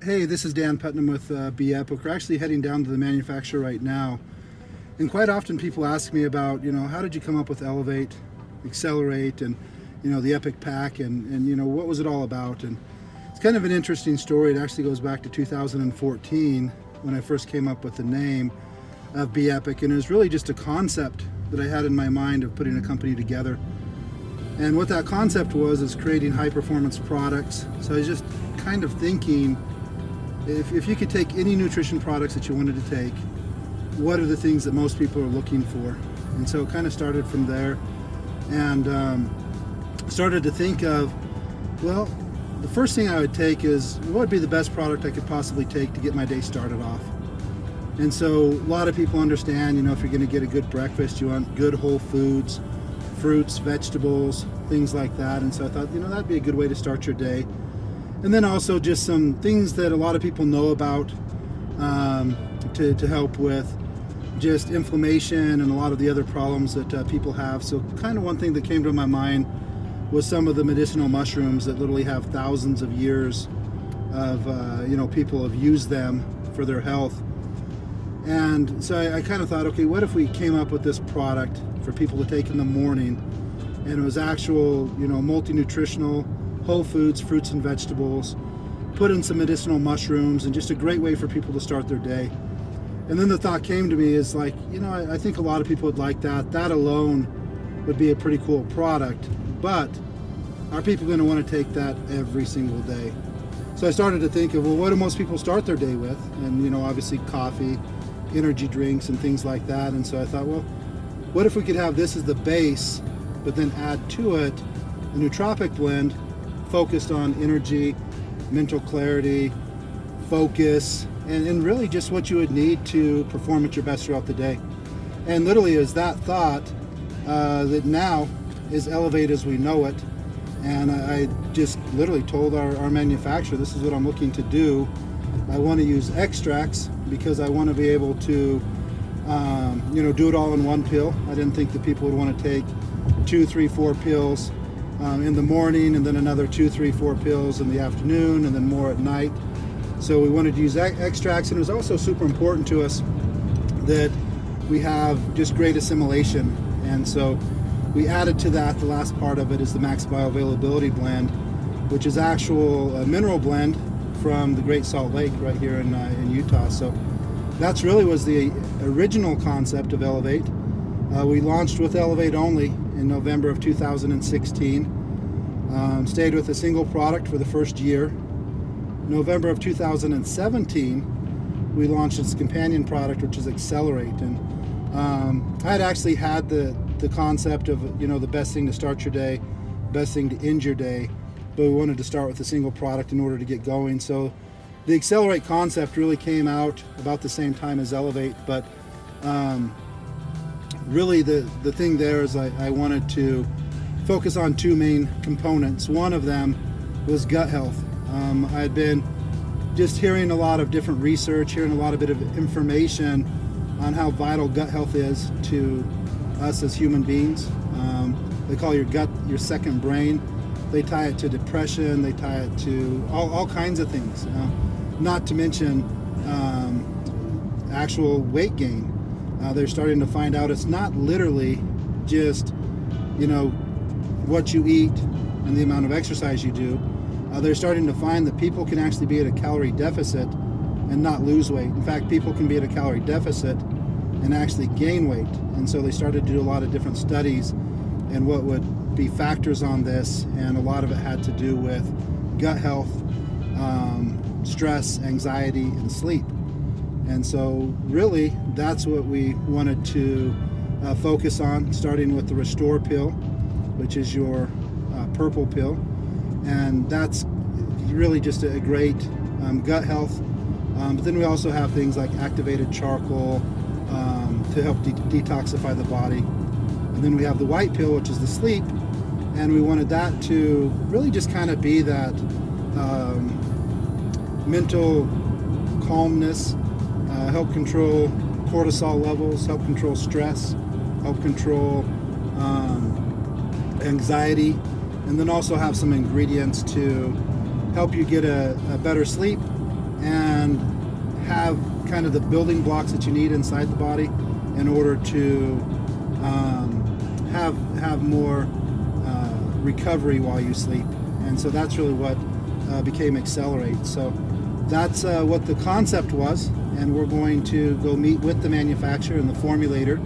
Hey, this is Dan Putnam with BEPIC. We're actually heading down to the manufacturer right now. And quite often people ask me about, how did you come up with Elevate, Accelerate, and, the EPIC pack, and what was it all about? And it's kind of an interesting story. It actually goes back to 2014 when I first came up with the name of BEPIC. And it was really just a concept that I had in my mind of putting a company together. And what that concept was is creating high performance products. So I was just kind of thinking, if you could take any nutrition products that you wanted to take, what are the things that most people are looking for? And so it kind of started from there, and started to think of, well, the first thing I would take is, what would be the best product I could possibly take to get my day started off? And so a lot of people understand, if you're going to get a good breakfast, you want good whole foods, fruits, vegetables, things like that. And so I thought, that'd be a good way to start your day. And then also just some things that a lot of people know about to help with just inflammation and a lot of the other problems that people have. So kind of one thing that came to my mind was some of the medicinal mushrooms that literally have thousands of years of, people have used them for their health. And so I kind of thought, okay, what if we came up with this product for people to take in the morning, and it was actual, multi-nutritional, whole foods, fruits and vegetables, put in some medicinal mushrooms, and just a great way for people to start their day. And then the thought came to me is like, I think a lot of people would like that. That alone would be a pretty cool product, but are people going to want to take that every single day? So I started to think of, well, what do most people start their day with? And, obviously coffee, energy drinks, and things like that. And so I thought, well, what if we could have this as the base, but then add to it a nootropic blend focused on energy, mental clarity, focus, and really just what you would need to perform at your best throughout the day. And literally is that thought that now is Elevate as we know it. And I just literally told our manufacturer, this is what I'm looking to do. I want to use extracts because I want to be able to do it all in one pill. I didn't think that people would want to take 2, 3, 4 pills in the morning, and then another 2, 3, 4 pills in the afternoon, and then more at night. So we wanted to use extracts, and it was also super important to us that we have just great assimilation. And so we added to that, the last part of it is the Max Bioavailability blend, which is actual mineral blend from the Great Salt Lake right here in Utah. So that's really was the original concept of Elevate. We launched with Elevate only in November of 2016. Stayed with a single product for the first year. November of 2017, we launched its companion product, which is Accelerate. And I had actually had the concept of, the best thing to start your day, best thing to end your day, but we wanted to start with a single product in order to get going. So the Accelerate concept really came out about the same time as Elevate, but really the thing there is I wanted to focus on 2 main components. One of them was gut health. I had been just hearing a lot of different research, hearing a lot of bit of information on how vital gut health is to us as human beings. They call your gut your second brain. They tie it to depression, they tie it to all kinds of things, not to mention actual weight gain. They're starting to find out it's not literally just, what you eat and the amount of exercise you do. They're starting to find that people can actually be at a calorie deficit and not lose weight. In fact, people can be at a calorie deficit and actually gain weight. And so they started to do a lot of different studies and what would be factors on this, and a lot of it had to do with gut health, stress, anxiety, and sleep. And so really that's what we wanted to focus on, starting with the Restore pill, which is your purple pill. And that's really just a great gut health. But then we also have things like activated charcoal to help detoxify the body. And then we have the white pill, which is the sleep. And we wanted that to really just kind of be that mental calmness, help control cortisol levels, help control stress, help control anxiety, and then also have some ingredients to help you get a better sleep and have kind of the building blocks that you need inside the body in order to have more recovery while you sleep. And so that's really what became Accelerate. So that's what the concept was, and we're going to go meet with the manufacturer and the formulator,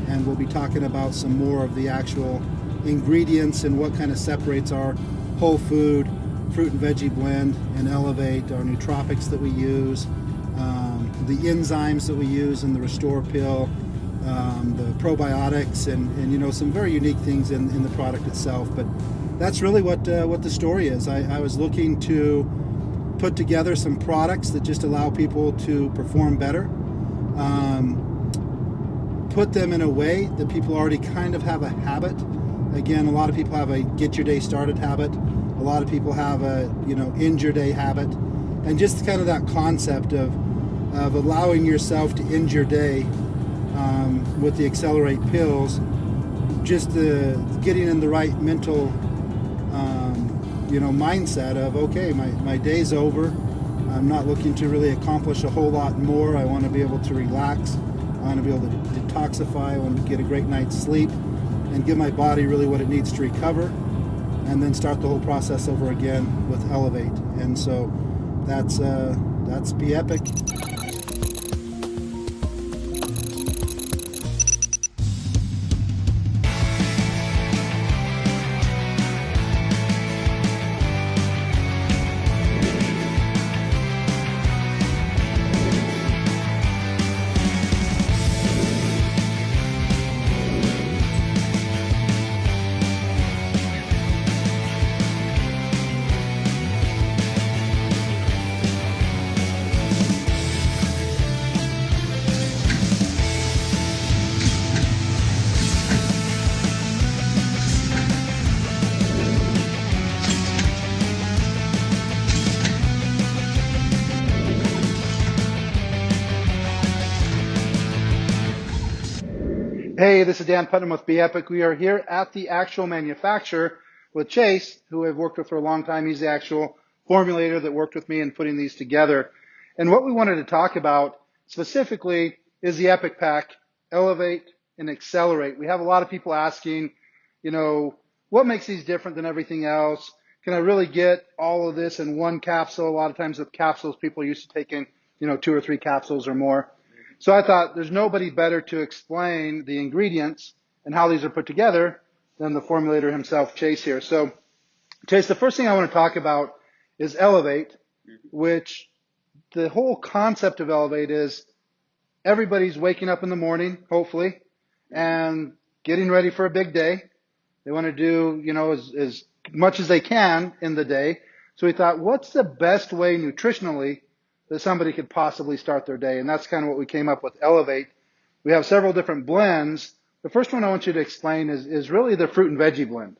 and we'll be talking about some more of the actual ingredients and what kind of separates our whole food, fruit and veggie blend, and Elevate, our nootropics that we use, the enzymes that we use in the Restore pill, the probiotics, and some very unique things in the product itself. But that's really what the story is. I was looking to put together some products that just allow people to perform better, put them in a way that people already kind of have a habit. Again, a lot of people have a get your day started habit. A lot of people have a end your day habit, and just kind of that concept of allowing yourself to end your day with the Accelerate pills, just getting in the right mental mindset of, okay, my day's over. I'm not looking to really accomplish a whole lot more. I want to be able to relax. I want to be able to detoxify. I want to get a great night's sleep and give my body really what it needs to recover, and then start the whole process over again with Elevate. And so that's BEPIC. Hey, this is Dan Putnam with BEPIC. We are here at the actual manufacturer with Chase, who I've worked with for a long time. He's the actual formulator that worked with me in putting these together. And what we wanted to talk about specifically is the EPIC pack, Elevate and Accelerate. We have a lot of people asking, what makes these different than everything else? Can I really get all of this in one capsule? A lot of times with capsules, people are used to taking, 2 or 3 capsules or more. So I thought there's nobody better to explain the ingredients and how these are put together than the formulator himself, Chase, here. So, Chase, the first thing I want to talk about is Elevate, which the whole concept of Elevate is everybody's waking up in the morning, hopefully, and getting ready for a big day. They want to do, as much as they can in the day. So we thought, what's the best way nutritionally that somebody could possibly start their day? And that's kind of what we came up with, Elevate. We have several different blends. The first one I want you to explain is really the fruit and veggie blend.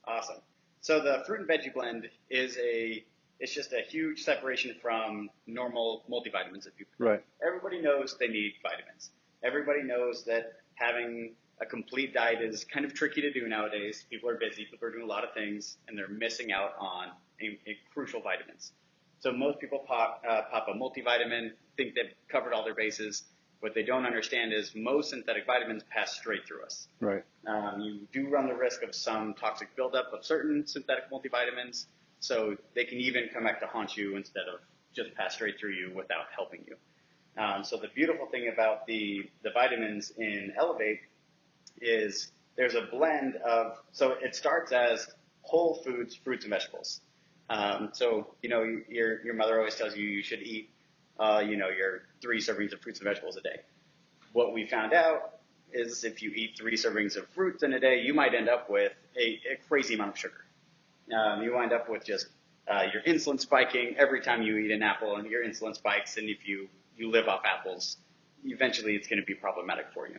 Awesome. So the fruit and veggie blend it's just a huge separation from normal multivitamins that people take. Right. Everybody knows they need vitamins. Everybody knows that having a complete diet is kind of tricky to do nowadays. People are busy, people are doing a lot of things, and they're missing out on crucial vitamins. So most people pop a multivitamin, think they've covered all their bases. What they don't understand is most synthetic vitamins pass straight through us. Right. You do run the risk of some toxic buildup of certain synthetic multivitamins, so they can even come back to haunt you instead of just pass straight through you without helping you. So the beautiful thing about the vitamins in Elevate is there's a blend of, so it starts as whole foods, fruits and vegetables. So, your mother always tells you should eat, your 3 servings of fruits and vegetables a day. What we found out is if you eat 3 servings of fruits in a day, you might end up with a crazy amount of sugar. You wind up with just your insulin spiking every time you eat an apple, and your insulin spikes, and if you live off apples, eventually it's going to be problematic for you.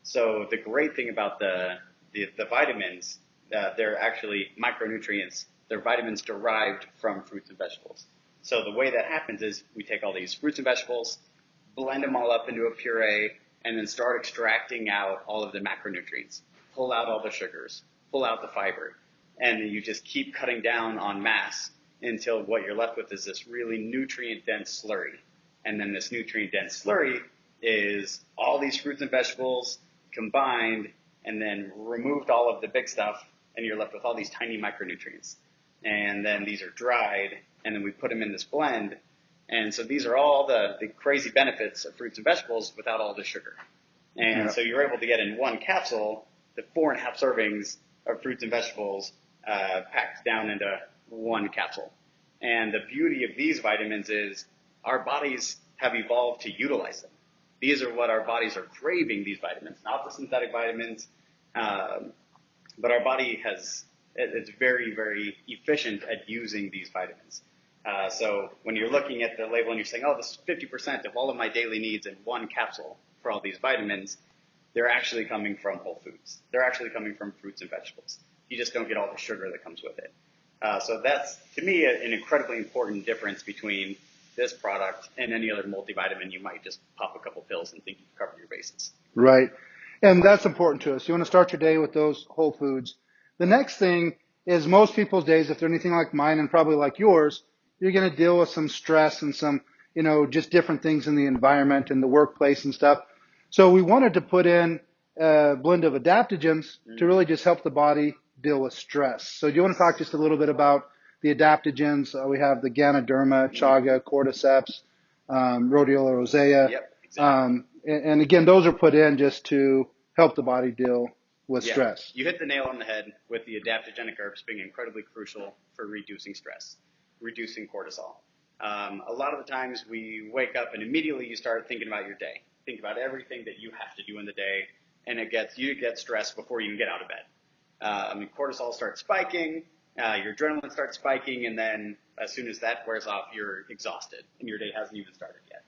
So the great thing about the vitamins, they're actually micronutrients. They're vitamins derived from fruits and vegetables. So the way that happens is we take all these fruits and vegetables, blend them all up into a puree, and then start extracting out all of the macronutrients. Pull out all the sugars, pull out the fiber, and then you just keep cutting down on mass until what you're left with is this really nutrient-dense slurry. And then this nutrient-dense slurry is all these fruits and vegetables combined and then removed all of the big stuff, and you're left with all these tiny micronutrients. And then these are dried, and then we put them in this blend. And so these are all the crazy benefits of fruits and vegetables without all the sugar. And so you're able to get in one capsule the 4.5 servings of fruits and vegetables packed down into one capsule. And the beauty of these vitamins is our bodies have evolved to utilize them. These are what our bodies are craving, these vitamins, not the synthetic vitamins, but our body it's very, very efficient at using these vitamins. So when you're looking at the label and you're saying, oh, this is 50% of all of my daily needs in one capsule for all these vitamins, they're actually coming from whole foods. They're actually coming from fruits and vegetables. You just don't get all the sugar that comes with it. So that's, to me, an incredibly important difference between this product and any other multivitamin you might just pop a couple pills and think you've covered your bases. Right. And that's important to us. You want to start your day with those whole foods. The next thing is most people's days, if they're anything like mine and probably like yours, you're going to deal with some stress and some, just different things in the environment and the workplace and stuff. So we wanted to put in a blend of adaptogens to really just help the body deal with stress. So do you want to talk just a little bit about the adaptogens? We have the Ganoderma, Chaga, Cordyceps, Rhodiola rosea. Yep, exactly. And again, those are put in just to help the body deal with stress. You hit the nail on the head with the adaptogenic herbs being incredibly crucial for reducing stress, reducing cortisol. A lot of the times we wake up and immediately you start thinking about your day. Think about everything that you have to do in the day, and you get stressed before you can get out of bed. Cortisol starts spiking, your adrenaline starts spiking, and then as soon as that wears off, you're exhausted, and your day hasn't even started yet.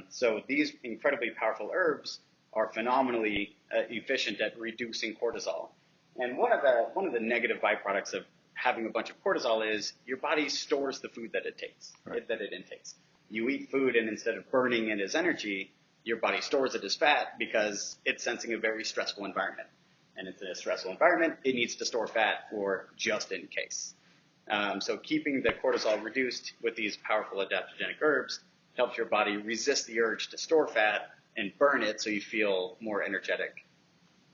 So these incredibly powerful herbs are phenomenally efficient at reducing cortisol. And one of the negative byproducts of having a bunch of cortisol is your body stores the food that it takes, that it intakes. You eat food, and instead of burning it as energy, your body stores it as fat because it's sensing a very stressful environment. And it's in a stressful environment, it needs to store fat for just in case. So keeping the cortisol reduced with these powerful adaptogenic herbs helps your body resist the urge to store fat and burn it so you feel more energetic.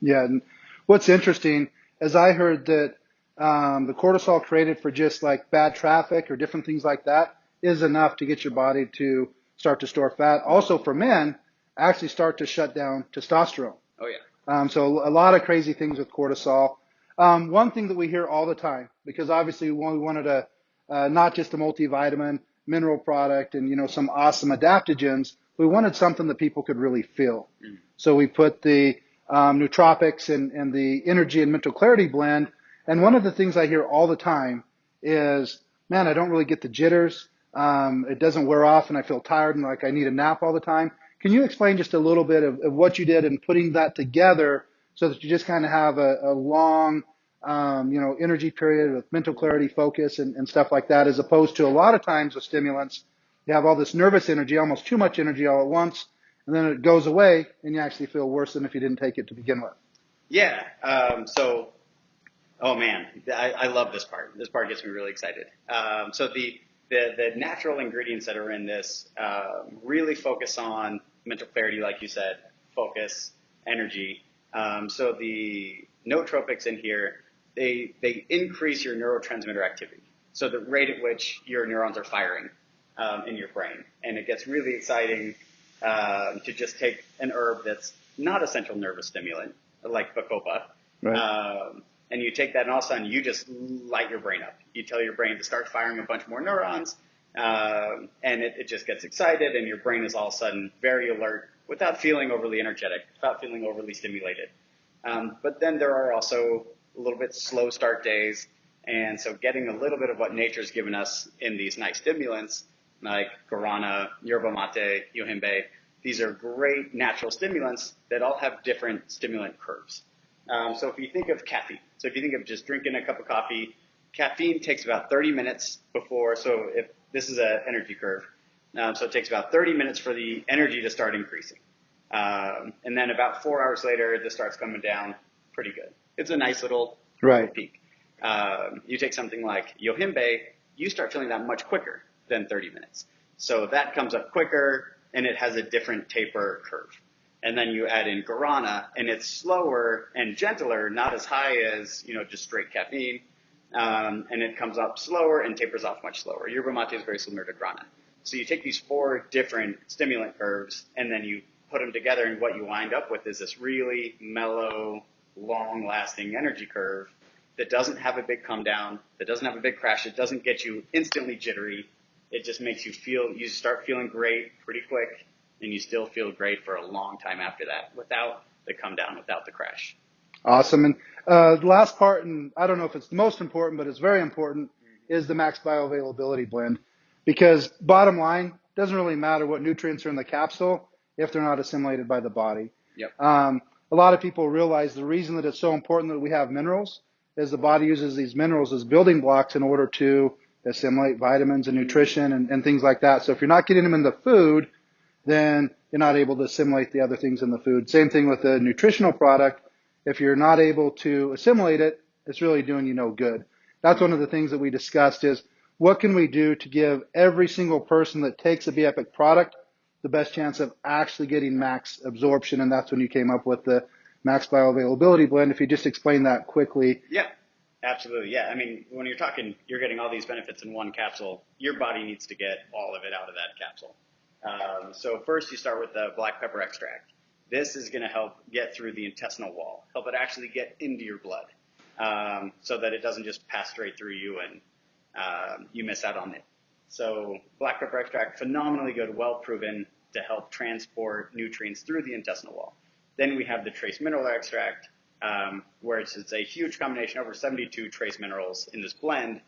Yeah, and what's interesting is I heard that the cortisol created for just like bad traffic or different things like that is enough to get your body to start to store fat. Also for men, actually start to shut down testosterone. Oh, yeah. So a lot of crazy things with cortisol. One thing that we hear all the time, because obviously we wanted not just a multivitamin, mineral product, and some awesome adaptogens, we wanted something that people could really feel. So we put the nootropics and the energy and mental clarity blend. And one of the things I hear all the time is, man, I don't really get the jitters. It doesn't wear off, and I feel tired and like I need a nap all the time. Can you explain just a little bit of what you did in putting that together so that you just kind of have a long, energy period with mental clarity, focus, and stuff like that, as opposed to a lot of times with stimulants, you have all this nervous energy, almost too much energy all at once, and then it goes away, and you actually feel worse than if you didn't take it to begin with. Yeah. Oh man, I love this part. This part gets me really excited. So the natural ingredients that are in this really focus on mental clarity, like you said, focus, energy. So the nootropics in here, they increase your neurotransmitter activity. So the rate at which your neurons are firing in your brain. And it gets really exciting to just take an herb that's not a central nervous stimulant, like Bacopa. Right. And you take that, and all of a sudden you just light your brain up. You tell your brain to start firing a bunch more neurons, and it just gets excited, and your brain is all of a sudden very alert without feeling overly energetic, without feeling overly stimulated. But then there are also a little bit slow start days, and so getting a little bit of what nature's given us in these nice stimulants, like guarana, yerba mate, yohimbe, these are great natural stimulants that all have different stimulant curves. So if you think of caffeine, so if you think of just drinking a cup of coffee, caffeine takes about 30 minutes before, so if this is an energy curve, so it takes about 30 minutes for the energy to start increasing. And then about 4 hours later, this starts coming down pretty good. It's a nice little Right. peak. You take something like Yohimbe, you start feeling that much quicker than 30 minutes. So that comes up quicker, and it has a different taper curve. And then you add in guarana, and it's slower and gentler, not as high as, just straight caffeine. And it comes up slower and tapers off much slower. Yerba mate is very similar to guarana. So you take these 4 different stimulant curves, and then you put them together, and what you wind up with is this really mellow, long-lasting energy curve that doesn't have a big come down, that doesn't have a big crash. It doesn't get you instantly jittery. It just makes you start feeling great pretty quick, and you still feel great for a long time after that without the come down, without the crash. Awesome. And the last part, and I don't know if it's the most important, but it's very important, is the max bioavailability blend. Because bottom line, it doesn't really matter what nutrients are in the capsule if they're not assimilated by the body. Yep. A lot of people realize the reason that it's so important that we have minerals is the body uses these minerals as building blocks in order to assimilate vitamins and nutrition and things like that. So if you're not getting them in the food, then you're not able to assimilate the other things in the food. Same thing with the nutritional product. If you're not able to assimilate it, it's really doing you no good. That's one of the things that we discussed is what can we do to give every single person that takes a BEPIC product the best chance of actually getting max absorption, and that's when you came up with the max bioavailability blend. If you just explain that quickly. Yeah, absolutely. Yeah, I mean, when you're talking, you're getting all these benefits in one capsule, your body needs to get all of it out of that capsule. So first you start with the black pepper extract. This is going to help get through the intestinal wall, help it actually get into your blood, so that it doesn't just pass straight through you and you miss out on it. So black pepper extract, phenomenally good, well proven to help transport nutrients through the intestinal wall. Then we have the trace mineral extract, where it's a huge combination, over 72 trace minerals in this blend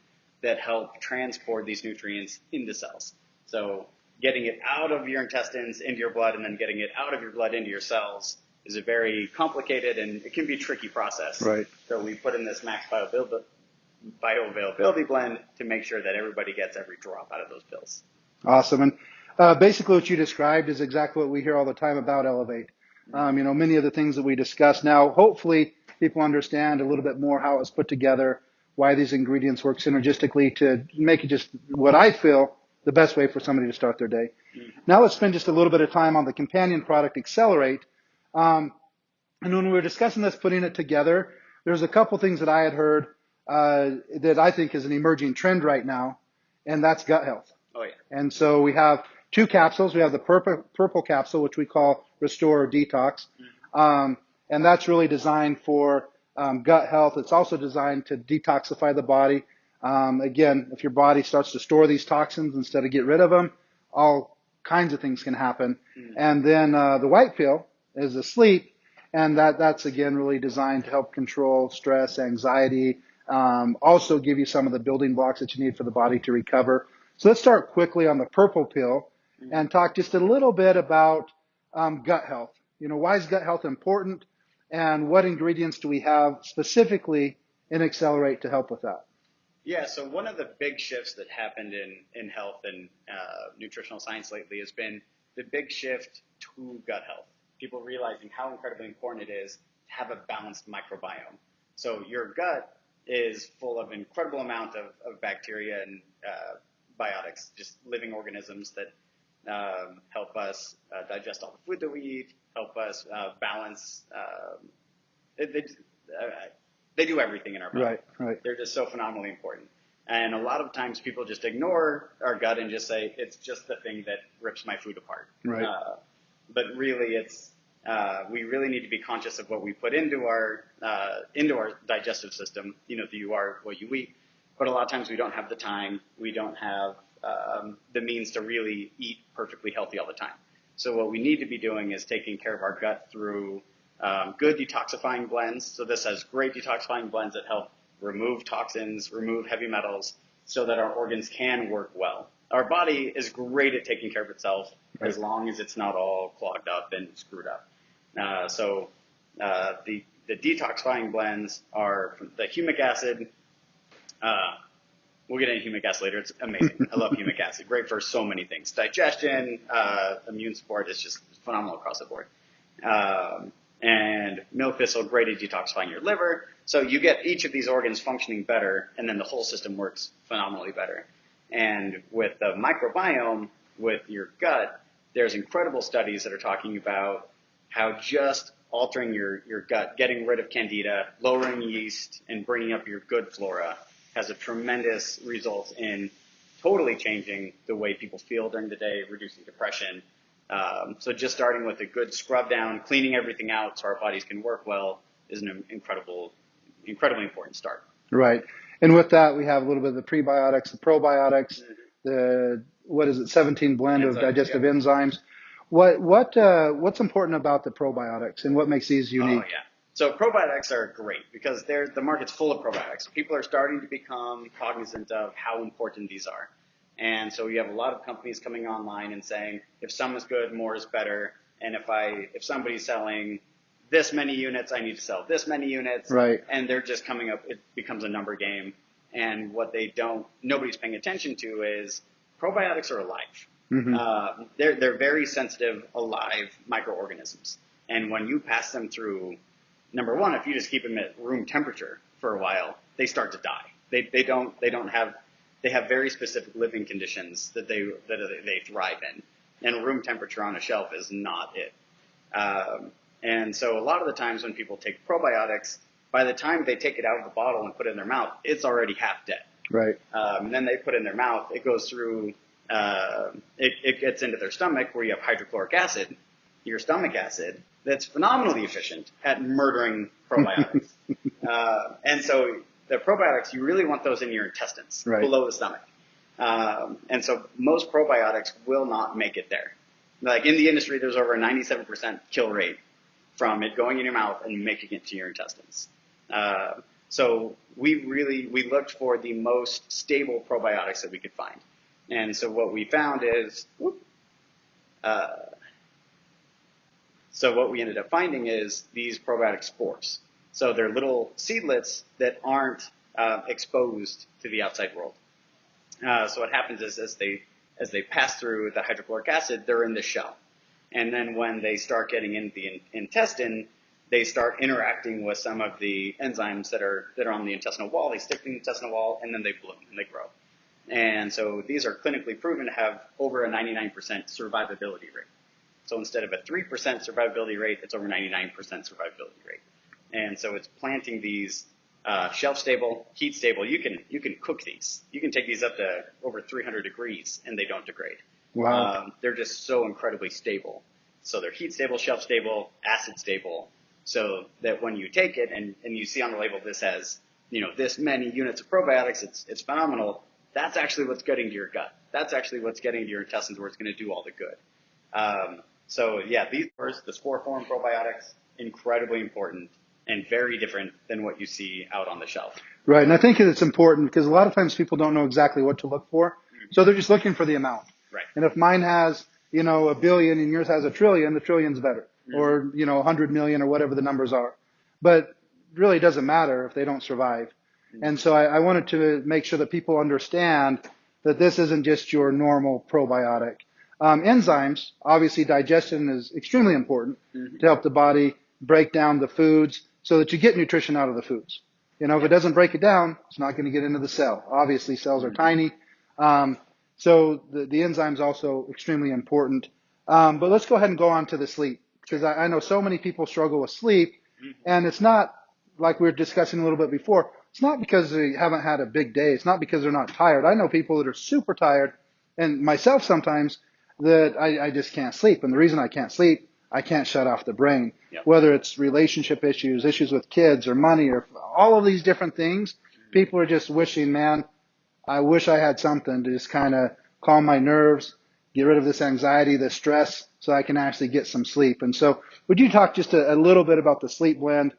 that help transport these nutrients into cells. So getting it out of your intestines into your blood and then getting it out of your blood into your cells is a very complicated and it can be a tricky process. Right. So we put in this max bioavailability blend to make sure that everybody gets every drop out of those pills. Awesome. And basically what you described is exactly what we hear all the time about Elevate. Many of the things that we discuss now, hopefully people understand a little bit more how it was put together, why these ingredients work synergistically to make it just what I feel the best way for somebody to start their day. Mm-hmm. Now let's spend just a little bit of time on the companion product, Accelerate. And when we were discussing this, putting it together, there's a couple things that I had heard that I think is an emerging trend right now, and that's gut health. Oh, yeah. And so we have 2 capsules. We have the purple capsule, which we call Restore or Detox. Mm-hmm. And that's really designed for gut health. It's also designed to detoxify the body. Again, if your body starts to store these toxins instead of get rid of them, all kinds of things can happen. Mm-hmm. And then the white pill is asleep, and that's again really designed to help control stress, anxiety, also give you some of the building blocks that you need for the body to recover. So let's start quickly on the purple pill and talk just a little bit about gut health. Why is gut health important, and what ingredients do we have specifically in Accelerate to help with that? Yeah, so one of the big shifts that happened in health and nutritional science lately has been the big shift to gut health. People realizing how incredibly important it is to have a balanced microbiome. So your gut is full of incredible amount of bacteria and biotics, just living organisms that help us digest all the food that we eat, help us balance. They do everything in our body. Right. They're just so phenomenally important. And a lot of times people just ignore our gut and just say, it's just the thing that rips my food apart. Right. But really we really need to be conscious of what we put into our digestive system. You are what you eat. But a lot of times we don't have the time. We don't have the means to really eat perfectly healthy all the time. So what we need to be doing is taking care of our gut through good detoxifying blends. So this has great detoxifying blends that help remove toxins, remove heavy metals, so that our organs can work well. Our body is great at taking care of itself as long as it's not all clogged up and screwed up. So the detoxifying blends are the humic acid. We'll get into humic acid later. It's amazing. I love humic acid. Great for so many things. Digestion, immune support. It's just phenomenal across the board. And milk thistle, great at detoxifying your liver. So you get each of these organs functioning better, and then the whole system works phenomenally better. And with the microbiome, with your gut, there's incredible studies that are talking about how just altering your gut, getting rid of candida, lowering yeast, and bringing up your good flora has a tremendous result in totally changing the way people feel during the day, reducing depression. So just starting with a good scrub down, cleaning everything out so our bodies can work well is an incredibly important start. Right. And with that, we have a little bit of the prebiotics, the probiotics, the, 17 blend of digestive enzymes. What's important about the probiotics and what makes these unique? Oh, yeah. So probiotics are great because the market's full of probiotics. People are starting to become cognizant of how important these are. And so you have a lot of companies coming online and saying, if some is good, more is better. And if somebody's selling this many units, I need to sell this many units. Right. And they're just coming up, it becomes a number game. And what nobody's paying attention to is probiotics are alive. Mm-hmm. They're very sensitive, alive microorganisms. And when you pass them through, number one, if you just keep them at room temperature for a while, they start to die. They have very specific living conditions that they thrive in. And room temperature on a shelf is not it. And so a lot of the times when people take probiotics, by the time they take it out of the bottle and put it in their mouth, it's already half dead. Right. And then they put it in their mouth, it goes through, it gets into their stomach where you have hydrochloric acid, your stomach acid, that's phenomenally efficient at murdering probiotics. And so the probiotics, you really want those in your intestines, right, below the stomach. And so most probiotics will not make it there. Like in the industry, there's over a 97% kill rate from it going in your mouth and making it to your intestines. So we looked for the most stable probiotics that we could find. And so what we found is, so what we ended up finding is these probiotic spores. So they're little seedlets that aren't exposed to the outside world. So what happens is as they pass through the hydrochloric acid, they're in the shell. And then when they start getting into the intestine, they start interacting with some of the enzymes that are on the intestinal wall. They stick to the intestinal wall, and then they bloom and they grow. And so these are clinically proven to have over a 99% survivability rate. So instead of a 3% survivability rate, it's over 99% survivability rate. And so it's planting these shelf stable, heat stable. You can cook these. You can take these up to over 300 degrees and they don't degrade. Wow. They're just so incredibly stable. So they're heat stable, shelf stable, acid stable. So that when you take it and you see on the label this has, this many units of probiotics, it's phenomenal. That's actually what's getting to your gut. That's actually what's getting to your intestines where it's going to do all the good. So yeah, the spore form probiotics, incredibly important and very different than what you see out on the shelf. Right. And I think it's important because a lot of times people don't know exactly what to look for. Mm-hmm. So they're just looking for the amount. Right. And if mine has, a billion and yours has a trillion, the trillion's better. Mm-hmm. Or, 100 million or whatever the numbers are. But it really doesn't matter if they don't survive. Mm-hmm. And so I wanted to make sure that people understand that this isn't just your normal probiotic. Enzymes, obviously digestion is extremely important, mm-hmm, to help the body break down the foods so that you get nutrition out of the foods. If it doesn't break it down, it's not going to get into the cell. Obviously, cells are tiny. So the enzymes also extremely important. But let's go ahead and go on to the sleep because I know so many people struggle with sleep, and it's not like we were discussing a little bit before. It's not because they haven't had a big day. It's not because they're not tired. I know people that are super tired, and myself sometimes, that I just can't sleep. And the reason I can't sleep, I can't shut off the brain. Yep. Whether it's relationship issues with kids or money or all of these different things, people are just wishing, man, I wish I had something to just kind of calm my nerves, get rid of this anxiety, this stress, so I can actually get some sleep. And so would you talk just a little bit about the sleep blend,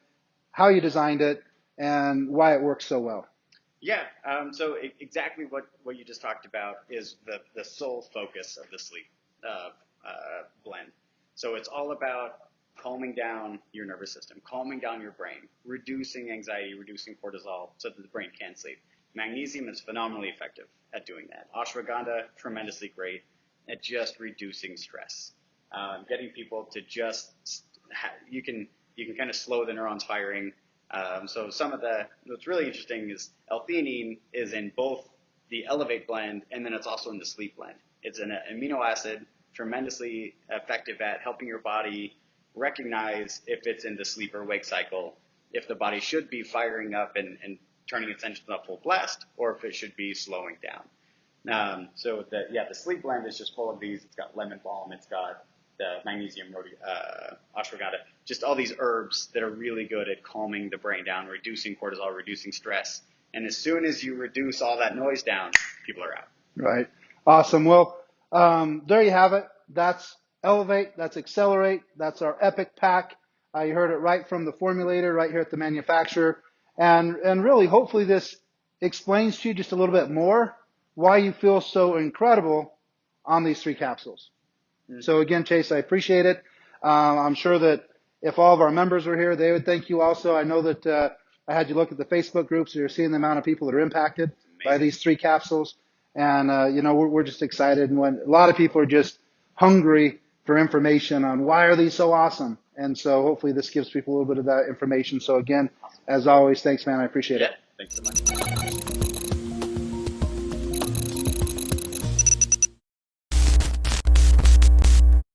how you designed it, and why it works so well? Yeah, so exactly what you just talked about is the sole focus of the sleep blend. So it's all about calming down your nervous system, calming down your brain, reducing anxiety, reducing cortisol so that the brain can sleep. Magnesium is phenomenally effective at doing that. Ashwagandha, tremendously great at just reducing stress. Getting people to just, you can kind of slow the neurons firing So what's really interesting is L-theanine is in both the Elevate blend, and then it's also in the Sleep blend. It's an amino acid, tremendously effective at helping your body recognize if it's in the sleep or wake cycle, if the body should be firing up and turning its engines up full blast, or if it should be slowing down. The Sleep blend is just full of these. It's got lemon balm, it's got the magnesium ashwagandha, just all these herbs that are really good at calming the brain down, reducing cortisol, reducing stress. And as soon as you reduce all that noise down, people are out. Right. Awesome. Well, there you have it. That's Elevate. That's Accelerate. That's our EPIC pack. You heard it right from the formulator, right here at the manufacturer. And really, hopefully this explains to you just a little bit more why you feel so incredible on these 3 capsules. Mm-hmm. So again, Chase, I appreciate it. I'm sure that if all of our members were here, they would thank you also. I know that I had you look at the Facebook group, so you're seeing the amount of people that are impacted by these 3 capsules. And, we're just excited. And when a lot of people are just hungry for information on why are these so awesome. And so hopefully this gives people a little bit of that information. So again, as always, thanks, man. I appreciate it. Thanks so much.